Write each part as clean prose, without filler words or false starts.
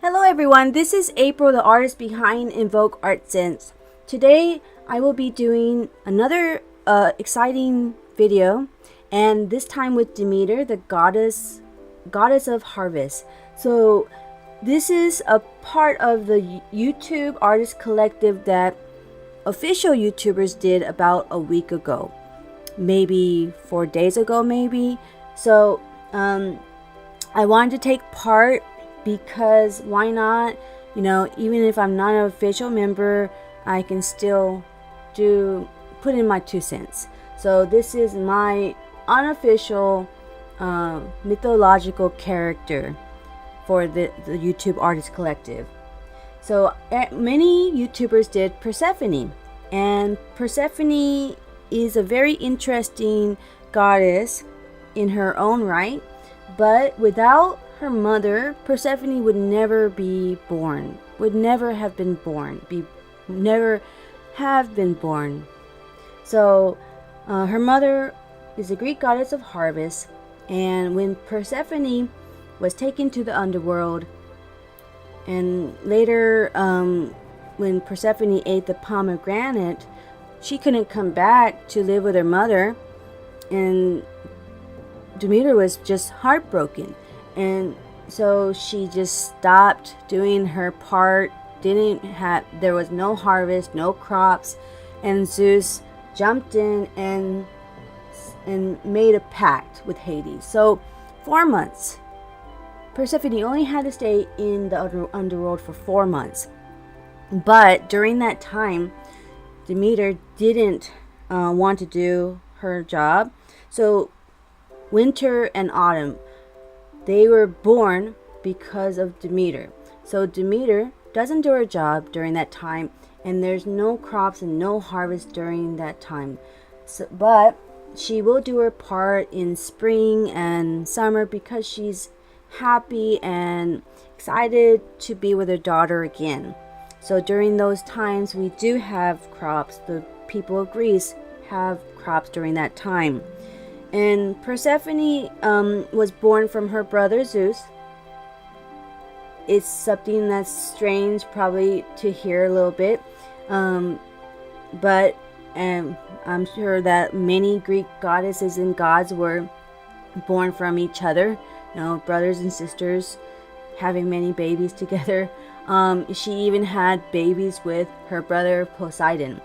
Hello everyone, this is April, the artist behind InvokeArtSense. Today I will be doing another exciting video, and this time with Demeter, the goddess of harvest. So this is a part of the YouTube artist collective that official YouTubers did about a week ago, maybe 4 days ago maybe. So I wanted to take part because why not? You know, even if I'm not an official member, I can still put in my 2 cents. So this is my unofficial mythological character for the YouTube artist collective. So many YouTubers did Persephone, and Persephone is a very interesting goddess in her own right, but without her mother, Persephone would never be born, never have been born. So her mother is the Greek goddess of harvest, and when Persephone was taken to the underworld, and later when Persephone ate the pomegranate, she couldn't come back to live with her mother, and Demeter was just heartbroken. And so she just stopped doing her part. There was no harvest, no crops, and Zeus jumped in and made a pact with Hades. So 4 months, Persephone only had to stay in the underworld for 4 months. But during that time, Demeter didn't want to do her job. So winter and autumn, they were born because of Demeter. So Demeter doesn't do her job during that time, and there's no crops and no harvest during that time. But she will do her part in spring and summer because she's happy and excited to be with her daughter again. So during those times, we do have crops. The people of Greece have crops during that time. And Persephone was born from her brother Zeus. It's something that's strange probably to hear a little bit, but I'm sure that many Greek goddesses and gods were born from each other, you know, brothers and sisters having many babies together. She even had babies with her brother Poseidon.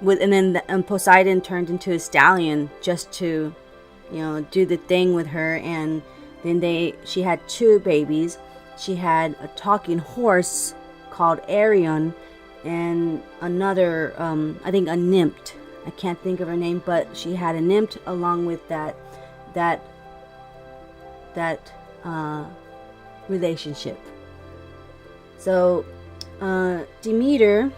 And then Poseidon turned into a stallion just to, you know, do the thing with her. And then she had 2 babies. She had a talking horse called Arion, and another, I think a nymph. I can't think of her name, but she had a nymph along with that relationship. So Demeter.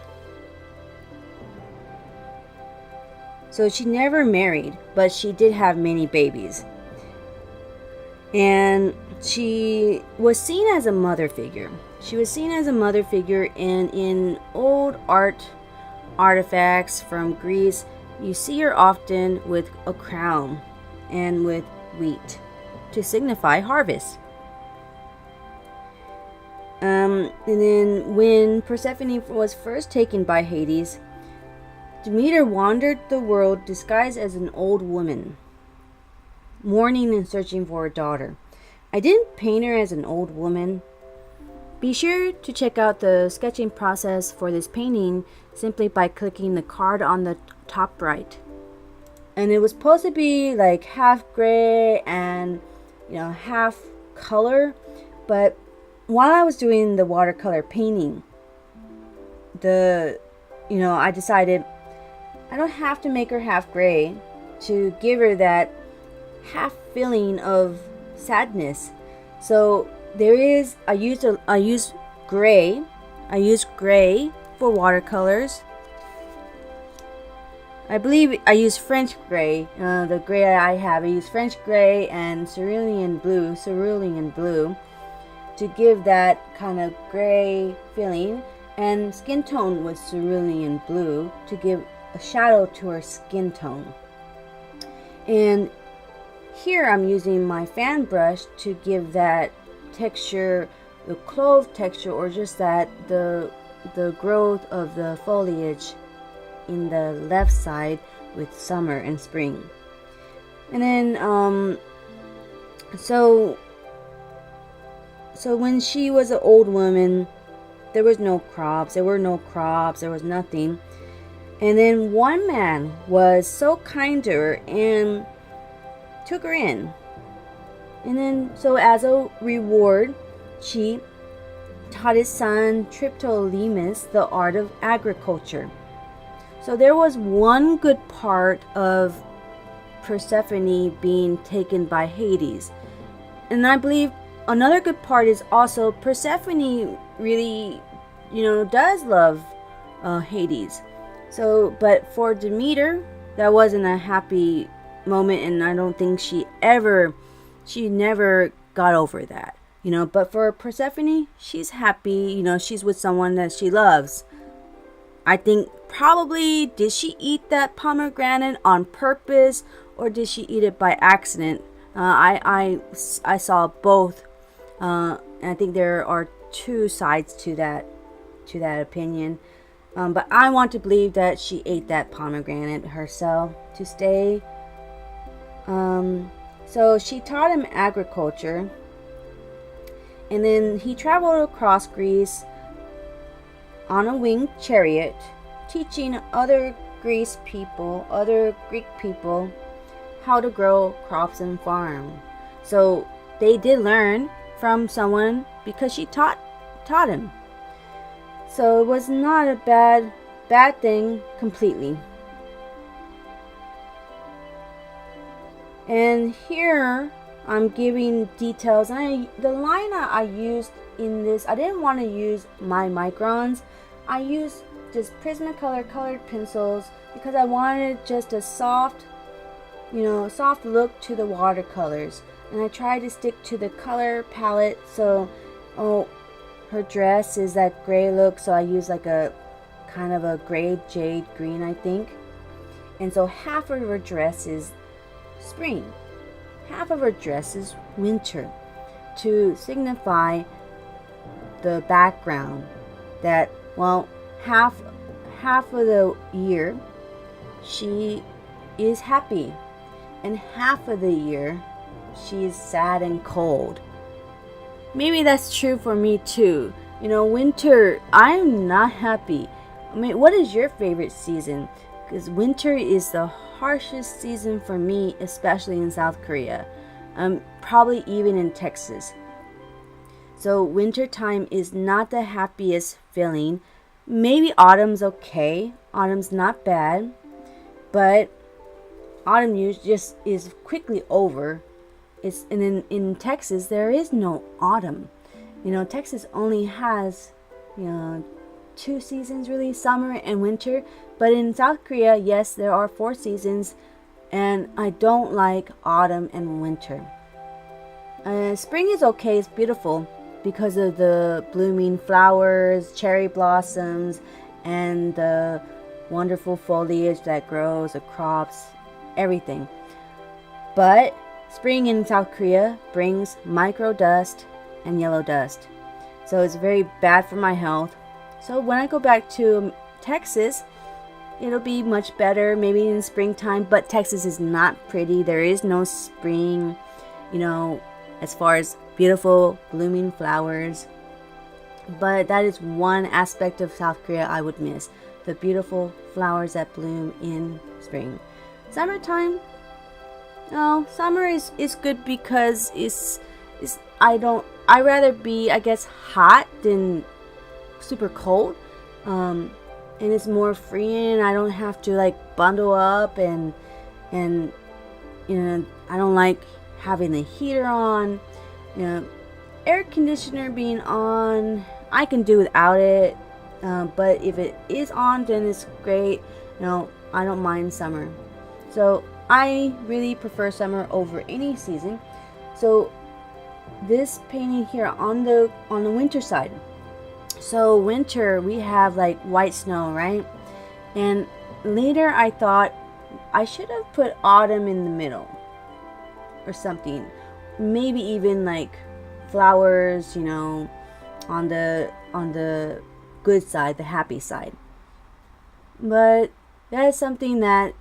So she never married, but she did have many babies. And she was seen as a mother figure. She was seen as a mother figure, and in old artifacts from Greece, you see her often with a crown and with wheat to signify harvest. And then when Persephone was first taken by Hades, Demeter wandered the world disguised as an old woman, mourning and searching for her daughter. I didn't paint her as an old woman. Be sure to check out the sketching process for this painting simply by clicking the card on the top right. And it was supposed to be like half gray and, you know, half color, but while I was doing the watercolor painting, I decided I don't have to make her half gray to give her that half feeling of sadness. So I use gray for watercolors. I believe I use French gray. The gray I have, I use French gray and cerulean blue to give that kind of gray feeling, and skin tone with cerulean blue to give a shadow to her skin tone. And here I'm using my fan brush to give that texture, the clove texture, or just that the growth of the foliage in the left side with summer and spring. And then so when she was an old woman, there was no crops, there was nothing. And then one man was so kind to her and took her in. And then, so as a reward, she taught his son Triptolemus the art of agriculture. So there was one good part of Persephone being taken by Hades. And I believe another good part is also Persephone really, does love Hades. So, but for Demeter, that wasn't a happy moment, and I don't think she never got over that, But for Persephone, she's happy, she's with someone that she loves. I think probably, did she eat that pomegranate on purpose, or did she eat it by accident? I saw both, and I think there are two sides to that opinion. But I want to believe that she ate that pomegranate herself to stay. So she taught him agriculture, and then he traveled across Greece on a winged chariot, teaching other Greek people how to grow crops and farm. So they did learn from someone because she taught him. So it was not a bad thing completely. And here I'm giving details. And the line I used in this, I didn't want to use my microns. I used just Prismacolor colored pencils because I wanted just a soft look to the watercolors. And I tried to stick to the color palette. So, her dress is that gray look, so I use like a kind of a gray jade green, I think. And so half of her dress is spring, half of her dress is winter, to signify the background that, half of the year she is happy, and half of the year she is sad and cold. Maybe that's true for me too. Winter, I'm not happy. What is your favorite season? Because winter is the harshest season for me, especially in South Korea. Probably even in Texas. So winter time is not the happiest feeling. Maybe autumn's okay. Autumn's not bad. But autumn just is quickly over. And in Texas, there is no autumn. Texas only has, 2 seasons really, summer and winter. But in South Korea, yes, there are 4 seasons, and I don't like autumn and winter. Spring is okay, it's beautiful because of the blooming flowers, cherry blossoms, and the wonderful foliage that grows, the crops, everything. But spring in South Korea brings micro dust and yellow dust. So it's very bad for my health. So when I go back to Texas, it'll be much better, maybe in springtime. But Texas is not pretty. There is no spring, as far as beautiful blooming flowers. But that is one aspect of South Korea I would miss. The beautiful flowers that bloom in spring. Summertime, summer is good because I'd rather be, I guess, hot than super cold. And it's more freeing. I don't have to bundle up and I don't like having the heater on. Air conditioner being on, I can do without it. But if it is on, then it's great. I don't mind summer. So I really prefer summer over any season. So this painting here on the winter side. So winter, we have white snow, right? And later I thought I should have put autumn in the middle or something. Maybe even like flowers, you know, on the good side, the happy side. But that is something that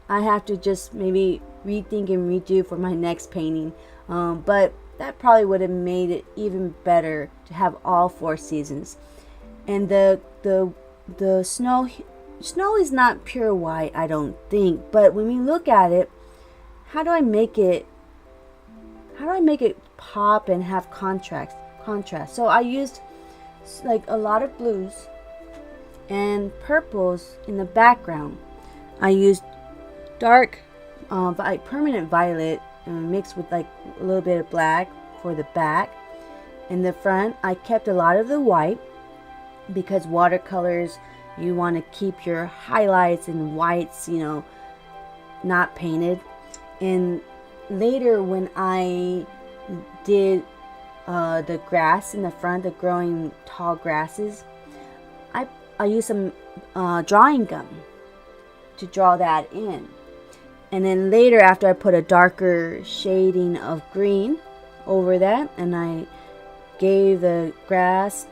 I have to just maybe rethink and redo for my next painting. But that probably would have made it even better to have all 4 seasons. And the snow is not pure white, I don't think. But when we look at it, how do I make it pop and have contrast? So I used like a lot of blues and purples in the background. I used dark permanent violet mixed with like a little bit of black for the back. In the front, I kept a lot of the white because watercolors, you want to keep your highlights and whites, you know, not painted. And later when I did the grass in the front, the growing tall grasses, I used some drawing gum to draw that in. And then later, after I put a darker shading of green over that, and I gave the grass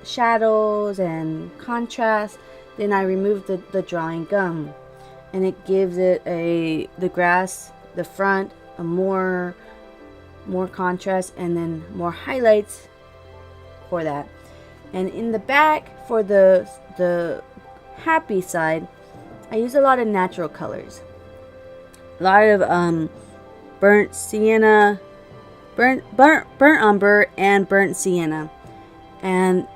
shadows and contrast, then I removed the drawing gum, and it gives it the grass, the front, a more contrast, and then more highlights for that. And in the back, for the happy side, I use a lot of natural colors. A lot of burnt sienna, burnt umber, and burnt sienna, and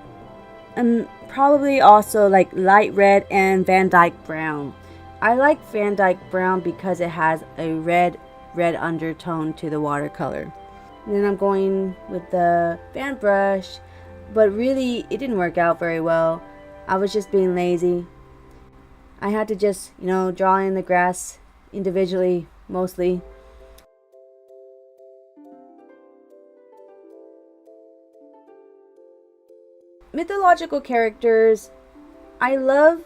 probably also like light red and Van Dyke brown. I like Van Dyke brown because it has a red undertone to the watercolor. And then I'm going with the fan brush, but really it didn't work out very well. I was just being lazy. I had to just, you know, draw in the grass individually mostly. Mythological characters, I love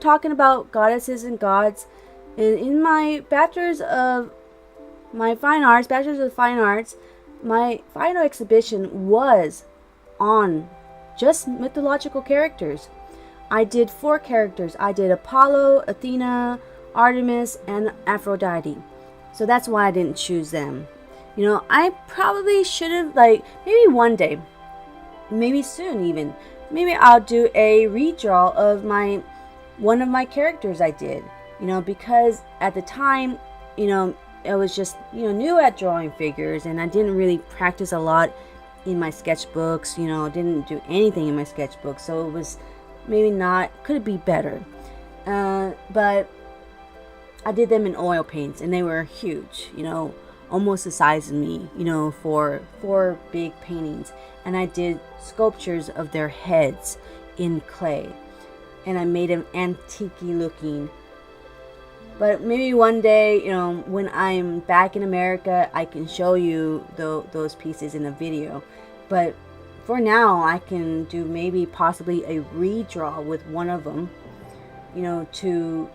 talking about goddesses and gods. And in my bachelor's of fine arts, my final exhibition was on just mythological characters. I did 4 characters. I did Apollo, Athena, Artemis, and Aphrodite. So that's why I didn't choose them. You know, I probably should have, like, maybe one day, maybe soon even, maybe I'll do a redraw of one of my characters I did. You know, because at the time, you know, I was just, you know, new at drawing figures, and I didn't really practice a lot in my sketchbooks. You know, didn't do anything in my sketchbook, so it was maybe not, could it be better? But I did them in oil paints, and they were huge, you know, almost the size of me, you know, for 4 big paintings. And I did sculptures of their heads in clay, and I made them antique-y looking. But maybe one day, you know, when I'm back in America, I can show you those pieces in a video. But for now, I can do maybe possibly a redraw with one of them, you know, to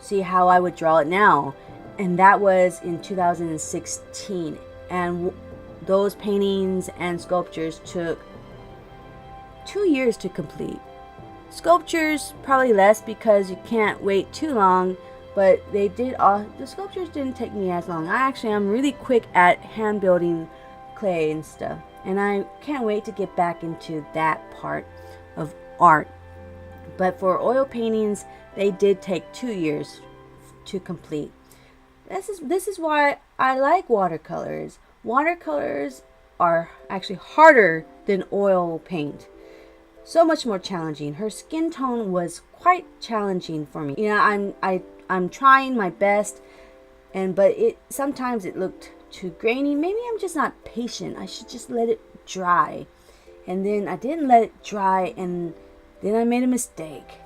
see how I would draw it now. And that was in 2016. And those paintings and sculptures took 2 years to complete. Sculptures, probably less because you can't wait too long. But the sculptures didn't take me as long. I'm really quick at hand building clay and stuff. And I can't wait to get back into that part of art. But for oil paintings, they did take 2 years to complete. This is why I like watercolors. Watercolors are actually harder than oil paint. So much more challenging. Her skin tone was quite challenging for me. You know, I'm trying my best, but sometimes it looked too grainy. Maybe I'm just not patient. I should just let it dry. And then I didn't let it dry, and then I made a mistake.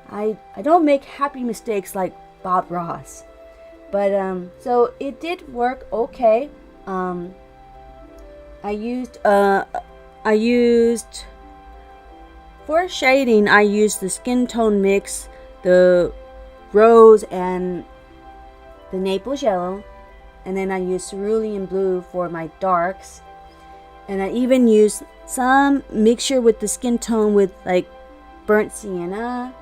I don't make happy mistakes like Bob Ross. But so it did work okay. I used for shading, I used the skin tone mix, the rose and the Naples yellow, and then I used cerulean blue for my darks, and I even used some mixture with the skin tone with like burnt sienna,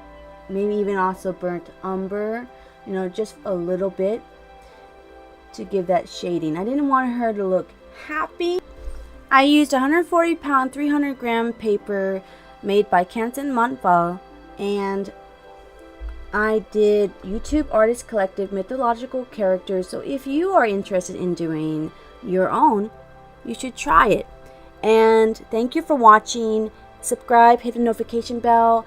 maybe even also burnt umber, you know, just a little bit to give that shading. I didn't want her to look happy. I used 140 pound 300 gram paper made by Canson Montval, and I did YouTube Artist Collective mythological characters. So if you are interested in doing your own, you should try it. And thank you for watching. Subscribe, hit the notification bell,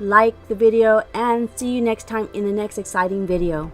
like the video, and see you next time in the next exciting video.